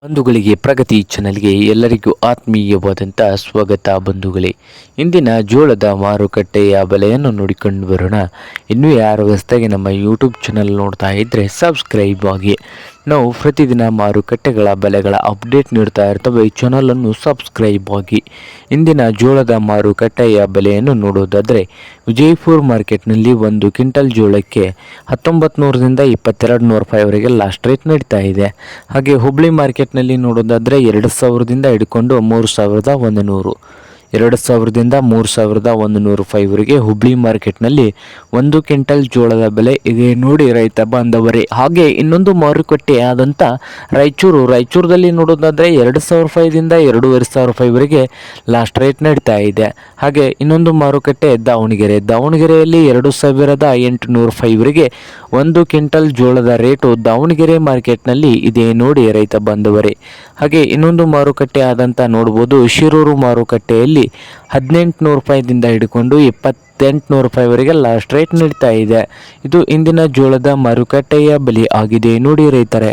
ಬಂಧುಗಳಿಗೆ ಪ್ರಗತಿ ಚಾನಲ್ಗೆ ಎಲ್ಲರಿಗೂ ಆತ್ಮೀಯವಾದಂಥ ಸ್ವಾಗತ ಬಂಧುಗಳೇ. ಇಂದಿನ ಜೋಳದ ಮಾರುಕಟ್ಟೆಯ ಬೆಲೆಯನ್ನು ನೋಡಿಕೊಂಡು ಬರೋಣ. ಇನ್ನೂ ಯಾರು ಹೊಸದಾಗಿ ನಮ್ಮ ಯೂಟ್ಯೂಬ್ ಚಾನಲ್ ನೋಡ್ತಾ ಇದ್ದರೆ ಸಬ್ಸ್ಕ್ರೈಬ್ ಆಗಿ. ನಾವು ಪ್ರತಿದಿನ ಮಾರುಕಟ್ಟೆಗಳ ಬೆಲೆಗಳ ಅಪ್ಡೇಟ್ ನೀಡ್ತಾ ಇರ್ತವೆ. ಈ ಚಾನಲನ್ನು ಸಬ್ಸ್ಕ್ರೈಬ್ ಆಗಿ. ಇಂದಿನ ಜೋಳದ ಮಾರುಕಟ್ಟೆಯ ಬೆಲೆಯನ್ನು ನೋಡೋದಾದರೆ ವಿಜಯಪುರ ಮಾರ್ಕೆಟ್ನಲ್ಲಿ 1 ಕ್ವಿಂಟಲ್ ಜೋಳಕ್ಕೆ 1900ರಿಂದ 2200 ರೂಪಾಯಿವರೆಗೆ ಲಾಸ್ಟ್ ರೇಟ್ ನಡೀತಾ ಇದೆ. ಹಾಗೆ ಹುಬ್ಳಿ ಮಾರ್ಕೆಟ್ನಲ್ಲಿ ನೋಡೋದಾದರೆ 2000ದಿಂದ ಹಿಡ್ಕೊಂಡು 3100 2000ದಿಂದ 3100 ರೂಪಾಯಿವರೆಗೆ ಹುಬ್ಳಿ ಮಾರ್ಕೆಟ್ನಲ್ಲಿ 1 ಕ್ವಿಂಟಲ್ ಜೋಳದ ಬೆಲೆ ಇದೆ ನೋಡಿ ರೈತ ಬಾಂಧವರೇ. ಹಾಗೆ ಇನ್ನೊಂದು ಮಾರುಕಟ್ಟೆ ಆದಂಥ ರಾಯಚೂರದಲ್ಲಿ ನೋಡೋದಾದರೆ 2000 ರೂಪಾಯಿದಿಂದ 2500 ರೂಪಾಯಿವರೆಗೆ ಲಾಸ್ಟ್ ರೇಟ್ ನಡೀತಾ ಇದೆ. ಹಾಗೆ ಇನ್ನೊಂದು ಮಾರುಕಟ್ಟೆ ದಾವಣಗೆರೆಯಲ್ಲಿ 2800 ರೂಪಾಯಿವರೆಗೆ 1 ಕ್ವಿಂಟಲ್ ಜೋಳದ ರೇಟು ದಾವಣಗೆರೆ ಮಾರ್ಕೆಟ್ನಲ್ಲಿ ಇದೆ ನೋಡಿ ರೈತ ಬಾಂಧವರೇ. ಹಾಗೆ ಇನ್ನೊಂದು ಮಾರುಕಟ್ಟೆ ಆದಂಥ ನೋಡ್ಬೋದು ಶಿರೂರು ಮಾರುಕಟ್ಟೆಯಲ್ಲಿ 1800 ರೂಪಾಯಿದಿಂದ ಹಿಡ್ಕೊಂಡು 2800 ರೂಪಾಯಿವರೆಗೆ ಲಾಸ್ಟ್ ರೇಟ್ ನಡೀತಾ ಇದೆ. ಇದು ಇಂದಿನ ಜೋಳದ ಮಾರುಕಟ್ಟೆಯ ಬೆಲೆ ಆಗಿದೆ ನೋಡಿ ರೈತರೇ.